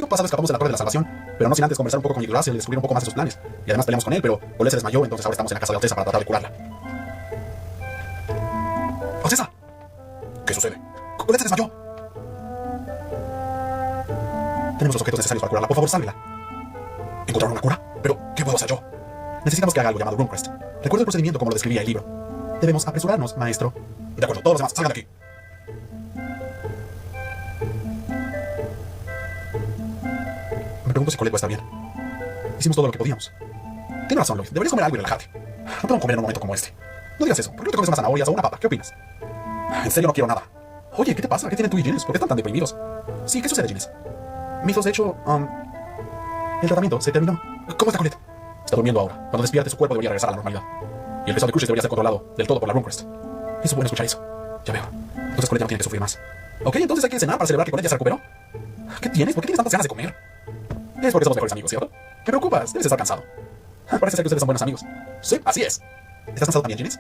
pasado escapamos de la Torre de la Salvación, pero no sin antes conversar un poco con Yggdrasil y descubrir un poco más de sus planes. Y además peleamos con él, pero Golez se desmayó, entonces ahora estamos en la casa de Alteza para tratar de curarla. ¡Alteza! ¿Qué sucede? ¡Golez se desmayó! Tenemos los objetos necesarios para curarla. Por favor, sálvela. ¿Encontraron una cura? ¿Pero qué puedo hacer yo? Necesitamos que haga algo llamado RuneQuest. Recuerdo el procedimiento como lo describía el libro. Debemos apresurarnos, maestro. De acuerdo, todos los demás, salgan de aquí. Me pregunto si Colette va a estar bien. Hicimos todo lo que podíamos. Tienes razón, Lloyd. Deberías comer algo y relajarte. No podemos comer en un momento como este. No digas eso. ¿Por qué no te comes unas zanahorias o una papa? ¿Qué opinas? En serio, no quiero nada. Oye, ¿qué te pasa? ¿Qué tienen tú y Giles? ¿Por qué están tan deprimidos? Sí, ¿qué sucede, Giles? Mythos, de hecho, el tratamiento se terminó. ¿Cómo está Colette? Está durmiendo ahora. Cuando despierte, su cuerpo debería regresar a la normalidad. Y el peso de Crushes debería ser controlado del todo por la RuneQuest. Es bueno escuchar eso. Ya veo. Entonces Colette ya no tiene que sufrir más. Ok, entonces hay que cenar para celebrar que Colette ya se recuperó. ¿Qué tienes? ¿Por qué tienes tantas ganas de comer? Es porque somos mejores amigos, ¿cierto? Me preocupas, debes estar cansado. Parece ser que ustedes son buenos amigos. Sí, así es. ¿Estás cansado también, Giles?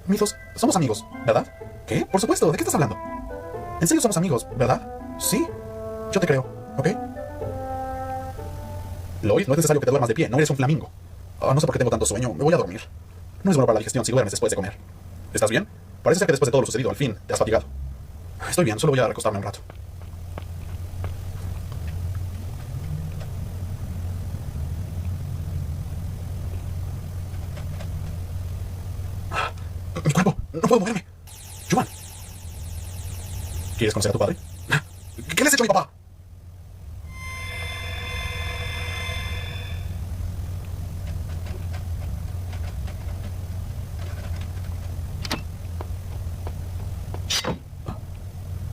Mythos, somos amigos, ¿verdad? ¿Qué? Por supuesto, ¿de qué estás hablando? ¿En serio somos amigos, verdad? Sí. Yo te creo, ¿ok? Lloyd, no es necesario que te duermas de pie, no eres un flamingo. No sé por qué tengo tanto sueño, me voy a dormir. No es bueno para la digestión si duermes después de comer. ¿Estás bien? Parece ser que después de todo lo sucedido, al fin, te has fatigado. Estoy bien, solo voy a recostarme un rato. ¡Mi cuerpo! ¡No puedo moverme! ¡Juan! ¿Quieres conocer a tu padre? ¿Qué le has hecho a mi papá?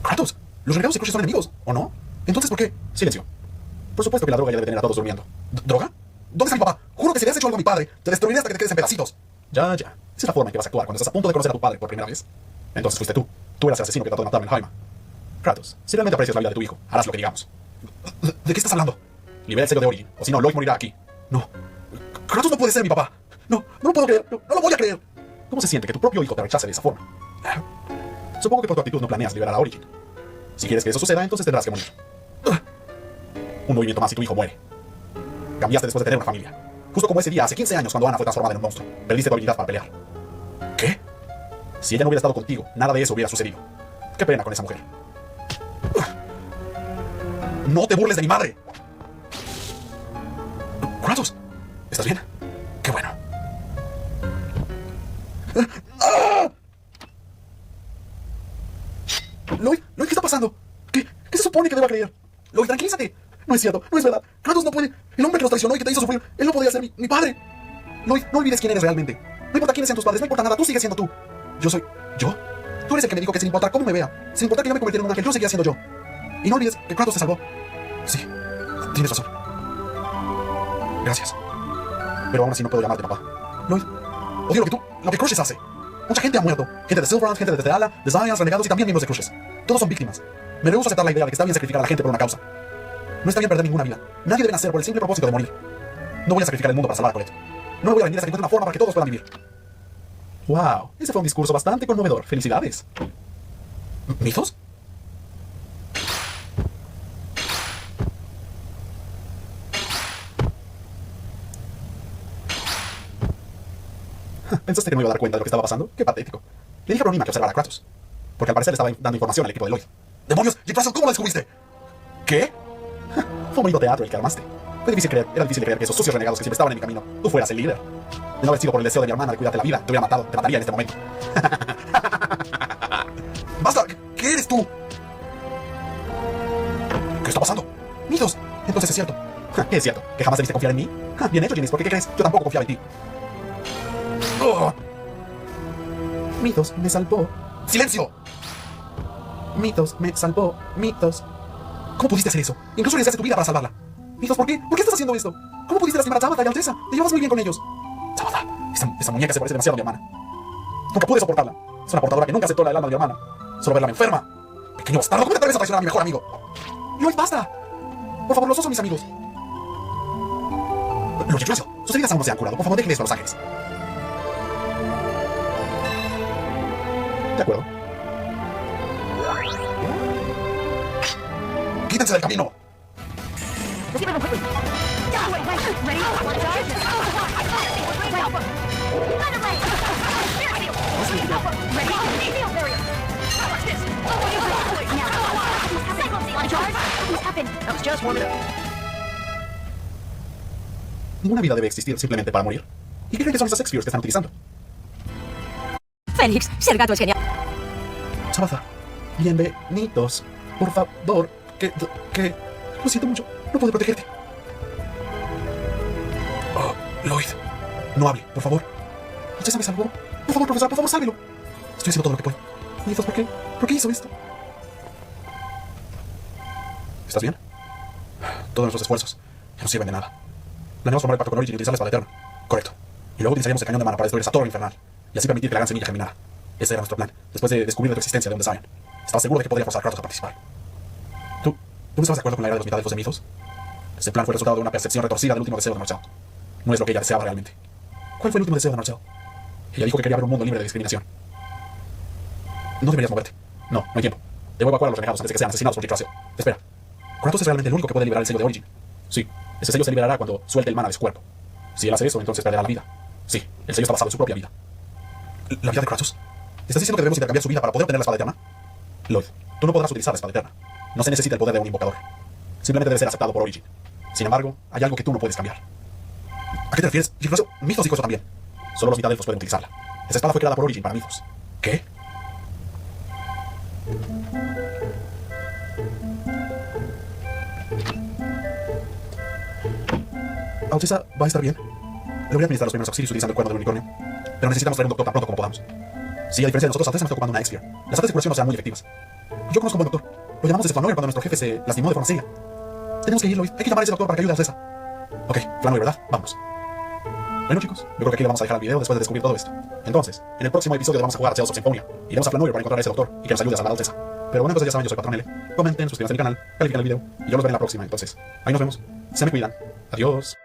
¡Kratos! Los renegados de Crushes son enemigos, ¿o no? Entonces, ¿por qué? Silencio. Por supuesto que la droga ya debe tener a todos durmiendo. ¿Droga? ¿Dónde está mi papá? Juro que si le has hecho algo a mi padre, te destruiré hasta que te quedes en pedacitos. Ya. Esa es la forma en que vas a actuar cuando estás a punto de conocer a tu padre por primera vez. Entonces fuiste tú. Tú eras el asesino que trató de matarme en Jaima. Kratos, si realmente aprecias la vida de tu hijo, harás lo que digamos. ¿De qué estás hablando? Libera el sello de Origin, o si no, Lloyd morirá aquí. No. Kratos no puede ser mi papá. No lo puedo creer. No lo voy a creer. ¿Cómo se siente que tu propio hijo te rechace de esa forma? Supongo que por tu actitud no planeas liberar a Origin. Si quieres que eso suceda, entonces tendrás que morir. Un movimiento más y tu hijo muere. Cambiaste después de tener una familia. Justo como ese día, hace 15 años, cuando Ana fue transformada en un monstruo. Perdiste tu habilidad para pelear. ¿Qué? Si ella no hubiera estado contigo, nada de eso hubiera sucedido. Qué pena con esa mujer. ¡No te burles de mi madre! ¡Kratos! ¿Estás bien? ¡Qué bueno! Lloyd, ¿qué está pasando? ¿Qué se supone que deba creer? Lloyd, tranquilízate. No es cierto, no es verdad. Kratos no puede. El hombre que los traicionó y que te hizo sufrir, él no podía ser mi padre. Lloyd, no olvides quién eres realmente. No importa quiénes sean tus padres, no importa nada, tú sigues siendo tú. Yo soy yo. Tú eres el que me dijo que sin importar cómo me vea, sin importar que yo me convirtiera en un ángel, yo seguía siendo yo. Y no olvides que Kratos te salvó. Sí, tienes razón. Gracias. Pero aún así no puedo llamarte papá. Lloyd, odio lo que Crushes hace. Mucha gente ha muerto. Gente de Silverhand, gente de Teala, de Zions, renegados y también miembros de Crushes. Todos son víctimas. Me rehúso a aceptar la idea de que está bien sacrificar a la gente por una causa. No está bien perder ninguna vida. Nadie debe nacer por el simple propósito de morir. No voy a sacrificar el mundo para salvar a Colette. No me voy a rendir hasta que encuentre una forma para que todos puedan vivir. Wow, ese fue un discurso bastante conmovedor. Felicidades. ¿Mythos? ¿Pensaste que no me iba a dar cuenta de lo que estaba pasando? Qué patético. Le dije a Bronima que observara a Kratos, porque al parecer le estaba dando información al equipo de Lloyd. ¡Demonios! ¡Yggdrasil, ¿cómo lo descubriste? ¿Qué? Fue un bonito teatro el que armaste. Era difícil creer que esos sucios renegados que siempre estaban en mi camino, tú fueras el líder. De no haber sido por el deseo de mi hermana de cuidarte la vida, te hubiera matado, te mataría en este momento. ¡Basta! ¿Qué eres tú? ¿Qué está pasando? Mythos, entonces es cierto. Es cierto, que jamás debiste confiar en mí. Bien hecho, Ginis, ¿por qué crees? Yo tampoco confiaba en ti. Mythos me salvó. ¡Silencio! Mythos me salvó. Mythos. ¿Cómo pudiste hacer eso? Incluso arriesgaste tu vida para salvarla. Mythos, ¿por qué? ¿Por qué estás haciendo esto? ¿Cómo pudiste lastimar a Zamatha y a Alteza? Te llevas muy bien con ellos. Zamatha, esa muñeca se parece demasiado a mi hermana. Nunca pude soportarla. Es una portadora que nunca aceptó el alma de mi hermana. Solo verla me enferma. Pequeño bastardo, ¿cómo te atreves a traicionar a mi mejor amigo? Lloyd, basta. Por favor, los dos son mis amigos. Lloyd, Yggdrasil, sus heridas aún no se han curado. Por favor, dejen eso a los ángeles. De acuerdo. ¡Quítense del camino! Let's get rid of him quickly. Wait. Ready? Want to charge? Run away! Ready? Field barrier. Watch this. Now. Want to charge? What's happened? That was just 1 minute. Ninguna vida debe existir simplemente para morir. ¿Y qué creen que son esas sex fears que están utilizando? Félix, ser gato es genial. Tabitha, bienvenidos. Por favor, que... Lo siento mucho, no puedo protegerte. Oh, Lloyd, no hable, por favor. ¿Ya me salvó? Por favor, profesor, por favor, sálvelo. Estoy haciendo todo lo que puedo. Nidos, ¿por qué? ¿Por qué hizo esto? ¿Estás bien? Todos nuestros esfuerzos ya no sirven de nada. Planeamos formar el pacto con Origin y utilizar la espada eterna. Correcto. Y luego utilizaríamos el cañón de mana para destruir esa torre infernal. Y así permitir que la gran semilla germinara. Ese era nuestro plan, después de descubrir de tu existencia de donde Zion. Estaba seguro de que podría forzar a Kratos a participar. ¿Tú no estabas de acuerdo con la era de los mitad de mitos? Ese plan fue el resultado de una percepción retorcida del último deseo de Marcel. No es lo que ella deseaba realmente. ¿Cuál fue el último deseo de Marcel? Ella dijo que quería ver un mundo libre de discriminación. No deberías moverte. No hay tiempo. Debo evacuar a los renegados antes de que sean asesinados por Yggdrasil. Espera. Kratos es realmente el único que puede liberar el sello de Origin. Sí, ese sello se liberará cuando suelte el mana de su cuerpo. Si él hace eso, entonces perderá la vida. Sí, el sello está basado en su propia vida. ¿La vida de Kratos? ¿Estás diciendo que debemos intercambiar su vida para poder obtener la espada eterna? Lloyd, tú no podrás utilizar la espada eterna. No se necesita el poder de un invocador. Simplemente debe ser aceptado por Origin. Sin embargo, hay algo que tú no puedes cambiar. ¿A qué te refieres? Yggdrasil, Mythos y eso también. Solo los mitad elfos pueden utilizarla. Esa espada fue creada por Origin para Mythos. ¿Qué? Alteza va a estar bien. Le voy a administrar los primeros auxilios utilizando el cuerno del unicornio. Pero necesitamos traer un doctor tan pronto como podamos. Sí, a diferencia de nosotros, Alteza me está ocupando una X-Fear. Las artes de curación no serán muy efectivas. Yo conozco a un buen doctor. Lo llamamos desde Flannoir cuando nuestro jefe se lastimó de forma seria. Tenemos que ir, Lloyd. Hay que llamar a ese doctor para que ayude a Alteza. Ok, Flannoir, ¿verdad? Vamos. Bueno, chicos, yo creo que aquí le vamos a dejar el video después de descubrir todo esto. Entonces, en el próximo episodio vamos a jugar a Tales of Symphonia. Iremos a Flannoir para encontrar a ese doctor y que nos ayude a salvar a Alteza. Pero bueno, entonces ya saben, yo soy Patrón L. Comenten, suscríbanse a mi canal, califiquen el video y yo los veré en la próxima. Entonces, ahí nos vemos. Se me cuidan. Adiós.